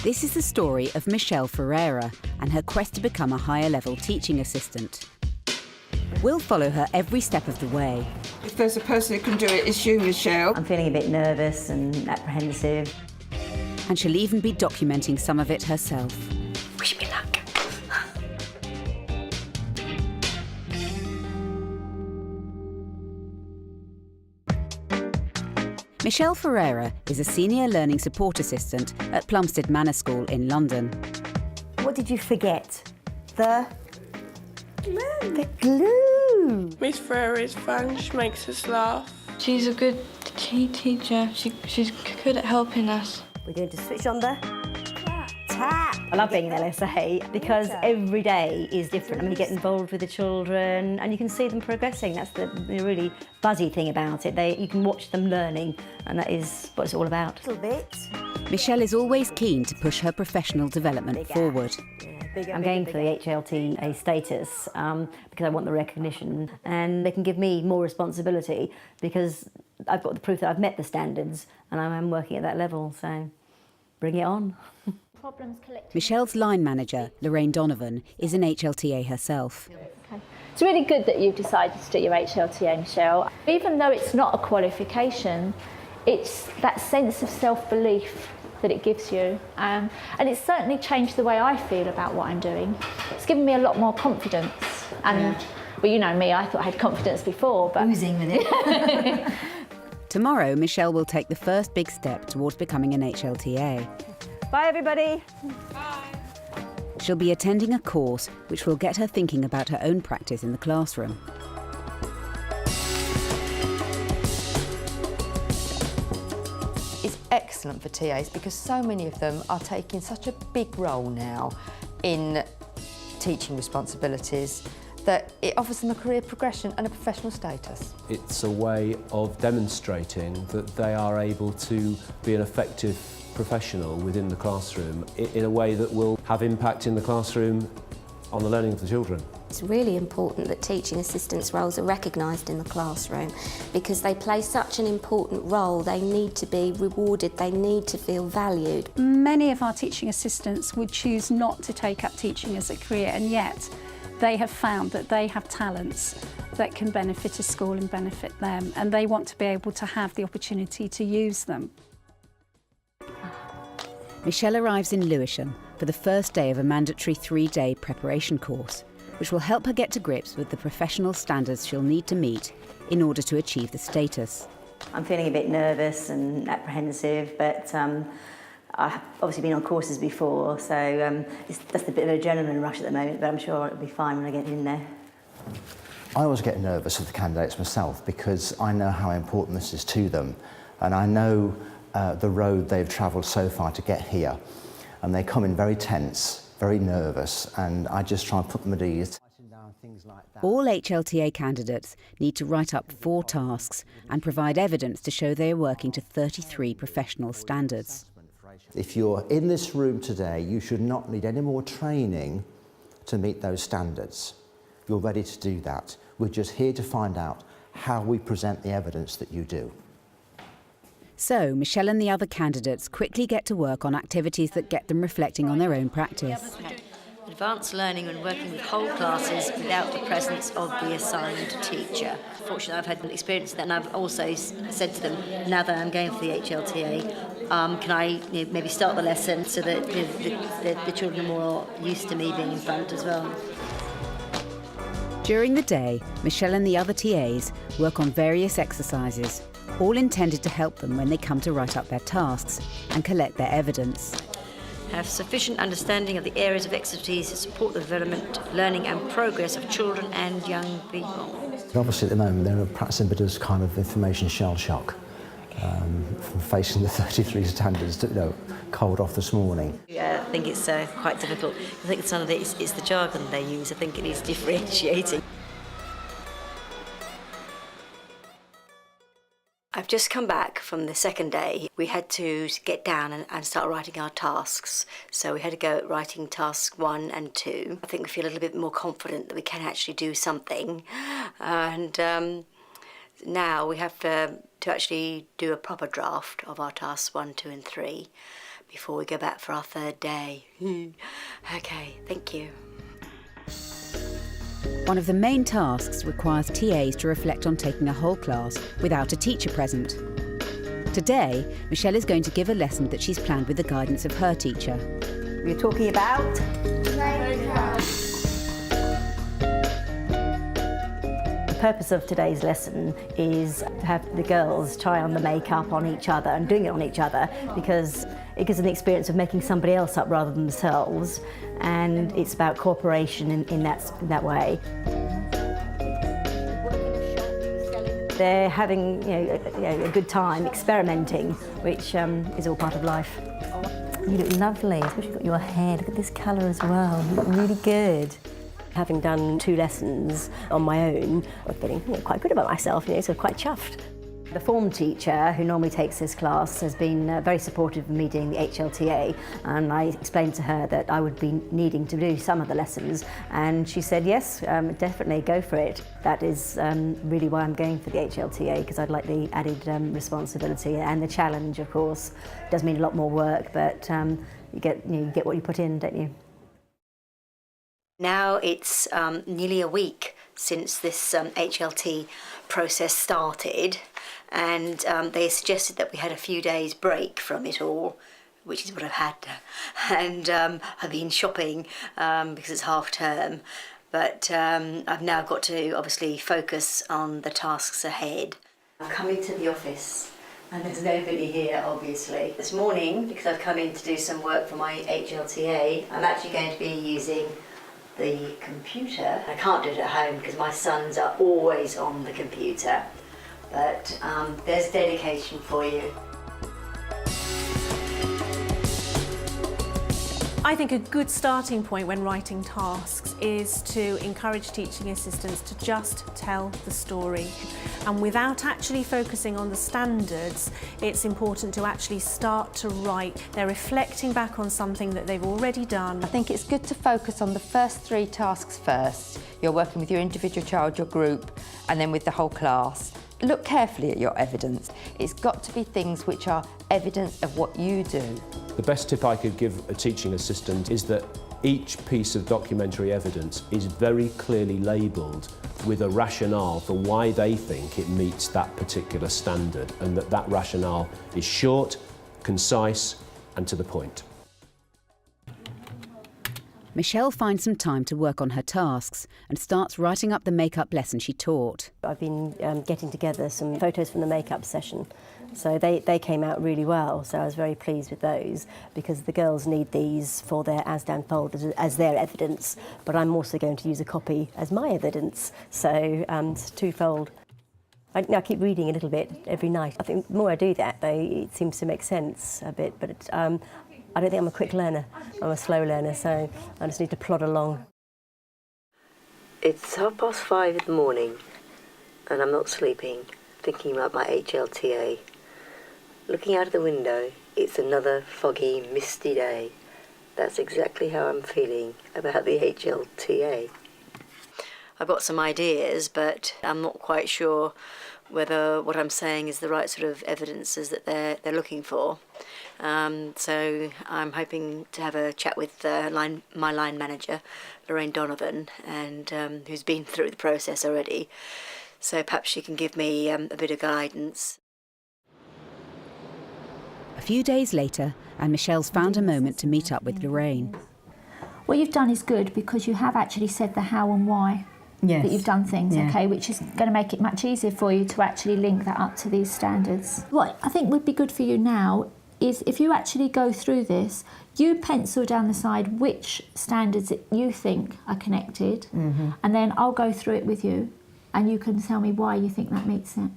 This is the story of Michelle Ferreira and her quest to become a higher-level teaching assistant. We'll follow her every step of the way. If there's a person who can do it, it's you, Michelle. I'm feeling a bit nervous and apprehensive. And she'll even be documenting some of it herself. Wish me luck. Michelle Ferreira is a senior learning support assistant at Plumstead Manor School in London. What did you forget? The glue. Miss Ferreira is fun, she makes us laugh. She's a good teacher, she's good at helping us. We're going to switch on the tap. I love being in LSA because every day is different. I mean, you get involved with the children and you can see them progressing. That's the really buzzy thing about it. You can watch them learning, and that is what it's all about. A little bit. Michelle is always keen to push her professional development forward. I'm going for the HLTA status because I want the recognition, and they can give me more responsibility because I've got the proof that I've met the standards and I'm working at that level, so bring it on. Michelle's line manager, Lorraine Donovan, is an HLTA herself. Okay. It's really good that you've decided to do your HLTA, Michelle. Even though it's not a qualification, it's that sense of self-belief that it gives you. And it's certainly changed the way I feel about what I'm doing. It's given me a lot more confidence. And, well, you know me, I thought I had confidence before, but... Oozing with it. Tomorrow, Michelle will take the first big step towards becoming an HLTA. Bye, everybody. Bye. She'll be attending a course which will get her thinking about her own practice in the classroom. It's excellent for TAs because so many of them are taking such a big role now in teaching responsibilities that it offers them a career progression and a professional status. It's a way of demonstrating that they are able to be an effective professional within the classroom in a way that will have impact in the classroom on the learning of the children. It's really important that teaching assistants' roles are recognised in the classroom because they play such an important role. They need to be rewarded, they need to feel valued. Many of our teaching assistants would choose not to take up teaching as a career, and yet they have found that they have talents that can benefit a school and benefit them, and they want to be able to have the opportunity to use them. Michelle arrives in Lewisham for the first day of a mandatory 3-day preparation course, which will help her get to grips with the professional standards she'll need to meet in order to achieve the status. I'm feeling a bit nervous and apprehensive, but I've obviously been on courses before, so it's just a bit of an adrenaline rush at the moment, but I'm sure it'll be fine when I get in there. I always get nervous with the candidates myself because I know how important this is to them, and I know the road they've travelled so far to get here, and they come in very tense, very nervous, and I just try and put them at ease. All HLTA candidates need to write up 4 tasks and provide evidence to show they are working to 33 professional standards. If you're in this room today, you should not need any more training to meet those standards. You're ready to do that. We're just here to find out how we present the evidence that you do. So, Michelle and the other candidates quickly get to work on activities that get them reflecting on their own practice. Advanced learning and working with whole classes without the presence of the assigned teacher. Fortunately, I've had experience of that, and I've also said to them, now that I'm going for the HLTA, can I maybe start the lesson so that the children are more used to me being in front as well. During the day, Michelle and the other TAs work on various exercises, all intended to help them when they come to write up their tasks and collect their evidence. Have sufficient understanding of the areas of expertise to support the development, learning and progress of children and young people. Obviously at the moment they're practicing a bit of kind of information shell shock from facing the 33 standards, cold off this morning. Yeah, I think it's quite difficult. I think some of it is the jargon they use. I think it needs differentiating. I've just come back from the second day. We had to get down and start writing our tasks. So we had to go at writing tasks 1 and 2. I think we feel a little bit more confident that we can actually do something. And Now we have to actually do a proper draft of our tasks 1, 2 and 3 before we go back for our 3rd day. Okay, thank you. One of the main tasks requires TAs to reflect on taking a whole class without a teacher present. Today, Michelle is going to give a lesson that she's planned with the guidance of her teacher. We're talking about the purpose of today's lesson is to have the girls try on the makeup on each other and doing it on each other, because it gives them the experience of making somebody else up rather than themselves, and it's about cooperation in that way. They're having a good time experimenting, which is all part of life. You look lovely, especially got your hair. Look at this colour as well. You look really good. Having done 2 lessons on my own, I'm feeling quite good about myself, so quite chuffed. The form teacher, who normally takes this class, has been very supportive of me doing the HLTA, and I explained to her that I would be needing to do some of the lessons, and she said, yes, definitely go for it. That is really why I'm going for the HLTA, because I'd like the added responsibility and the challenge, of course. It does mean a lot more work, but you get what you put in, don't you? Now it's nearly a week since this HLT process started, and they suggested that we had a few days break from it all, which is what I've had, and I've been shopping because it's half term, but I've now got to obviously focus on the tasks ahead. I've come into the office and there's nobody here, obviously. This morning, because I've come in to do some work for my HLTA, I'm actually going to be using the computer. I can't do it at home because my sons are always on the computer, but there's dedication for you. I think a good starting point when writing tasks is to encourage teaching assistants to just tell the story. And without actually focusing on the standards, it's important to actually start to write. They're reflecting back on something that they've already done. I think it's good to focus on the first 3 tasks first. You're working with your individual child, your group, and then with the whole class. Look carefully at your evidence. It's got to be things which are evidence of what you do. The best tip I could give a teaching assistant is that each piece of documentary evidence is very clearly labelled with a rationale for why they think it meets that particular standard, and that rationale is short, concise and to the point. Michelle finds some time to work on her tasks and starts writing up the makeup lesson she taught. I've been getting together some photos from the makeup session, so they came out really well, so I was very pleased with those, because the girls need these for their ASDAN folders as their evidence, but I'm also going to use a copy as my evidence, so it's twofold. I keep reading a little bit every night. I think the more I do that, though, it seems to make sense a bit, but I don't think I'm a quick learner. I'm a slow learner, so I just need to plod along. It's 5:30 in the morning and I'm not sleeping, thinking about my HLTA. Looking out of the window, it's another foggy, misty day. That's exactly how I'm feeling about the HLTA. I've got some ideas, but I'm not quite sure whether what I'm saying is the right sort of evidences that they're looking for. So I'm hoping to have a chat with my line manager, Lorraine Donovan, and who's been through the process already. So perhaps she can give me a bit of guidance. A few days later, and Michelle's found a moment to meet up with Lorraine. What you've done is good, because you have actually said the how and why. Yes. That you've done things, Yeah. okay, which is going to make it much easier for you to actually link that up to these standards. What I think would be good for you now is, if you actually go through this, you pencil down the side which standards that you think are connected, and then I'll go through it with you, and you can tell me why you think that makes it.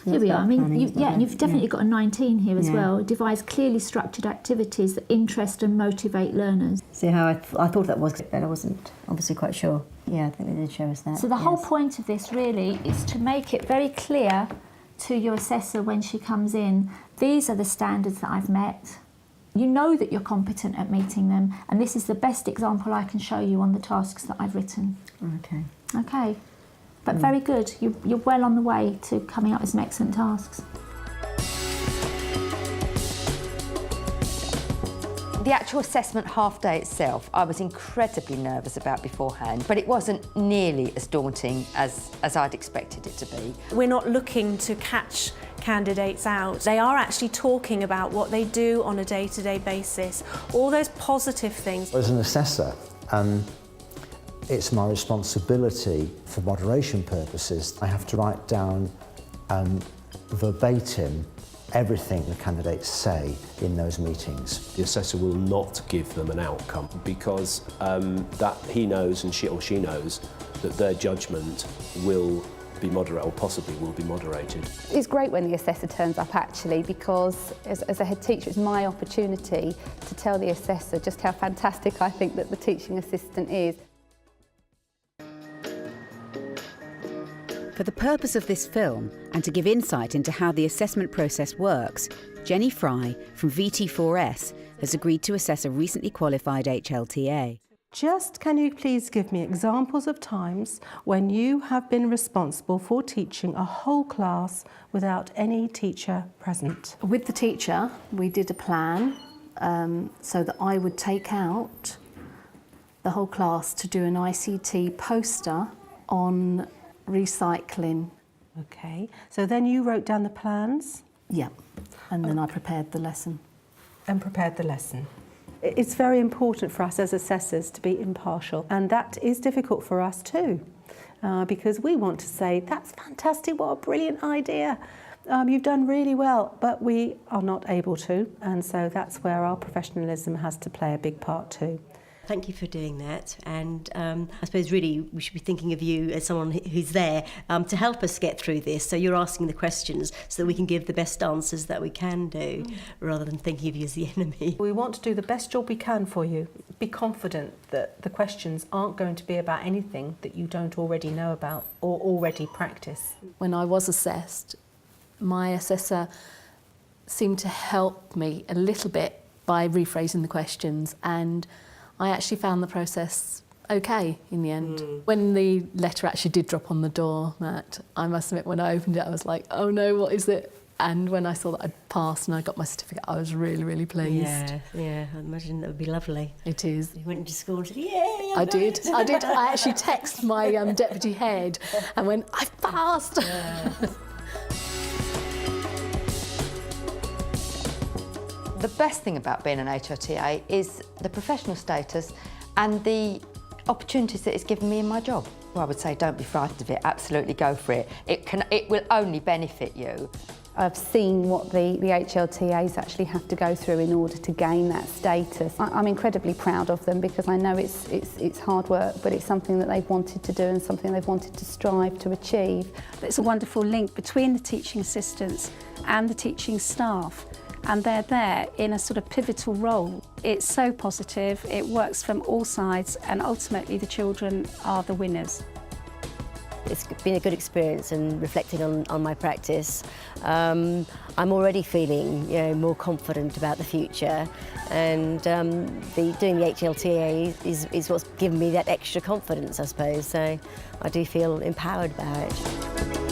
Here we are. I mean, and you've definitely got a 19 here as well. Devise clearly structured activities that interest and motivate learners. See how I thought that was, but I wasn't obviously quite sure. Yeah, I think they did show us that. So the whole point of this really is to make it very clear to your assessor when she comes in, these are the standards that I've met. You know that you're competent at meeting them, and this is the best example I can show you on the tasks that I've written. Okay. Okay. But very good. You're well on the way to coming up with some excellent tasks. The actual assessment half day itself, I was incredibly nervous about beforehand, but it wasn't nearly as daunting as I'd expected it to be. We're not looking to catch candidates out. They are actually talking about what they do on a day-to-day basis, all those positive things. As an assessor, it's my responsibility for moderation purposes. I have to write down verbatim everything the candidates say in those meetings. The assessor will not give them an outcome because that he knows and she knows that their judgment will be moderated, or possibly will be moderated. It's great when the assessor turns up actually, because as a head teacher it's my opportunity to tell the assessor just how fantastic I think that the teaching assistant is. For the purpose of this film, and to give insight into how the assessment process works, Jenny Fry from VT4S has agreed to assess a recently qualified HLTA. Just can you please give me examples of times when you have been responsible for teaching a whole class without any teacher present? With the teacher, we did a plan so that I would take out the whole class to do an ICT poster on recycling. Okay, so then you wrote down the plans? Yeah, and then I prepared the lesson. And prepared the lesson. It's very important for us as assessors to be impartial, and that is difficult for us too, because we want to say, that's fantastic, what a brilliant idea. You've done really well, but we are not able to, and so that's where our professionalism has to play a big part too. Thank you for doing that, and I suppose really we should be thinking of you as someone who's there to help us get through this. So you're asking the questions so that we can give the best answers that we can do, rather than thinking of you as the enemy. We want to do the best job we can for you. Be confident that the questions aren't going to be about anything that you don't already know about or already practice. When I was assessed, my assessor seemed to help me a little bit by rephrasing the questions, and I actually found the process okay in the end. When the letter actually did drop on the door, Matt, I must admit when I opened it I was like, oh no, what is it? And when I saw that I'd passed and I got my certificate, I was really, really pleased. Yeah, I imagine that would be lovely. It is. You went into school and said, yay, I did. I actually texted my deputy head and went, I've passed. Yeah. The best thing about being an HLTA is the professional status and the opportunities that it's given me in my job. Well, I would say don't be frightened of it, absolutely go for it. It will only benefit you. I've seen what the HLTAs actually have to go through in order to gain that status. I'm incredibly proud of them because I know it's hard work, but it's something that they've wanted to do and something they've wanted to strive to achieve. It's a wonderful link between the teaching assistants and the teaching staff, and they're there in a sort of pivotal role. It's so positive, it works from all sides, and ultimately the children are the winners. It's been a good experience, and reflecting on my practice, I'm already feeling more confident about the future, and doing the HLTA is what's given me that extra confidence, I suppose, so I do feel empowered by it.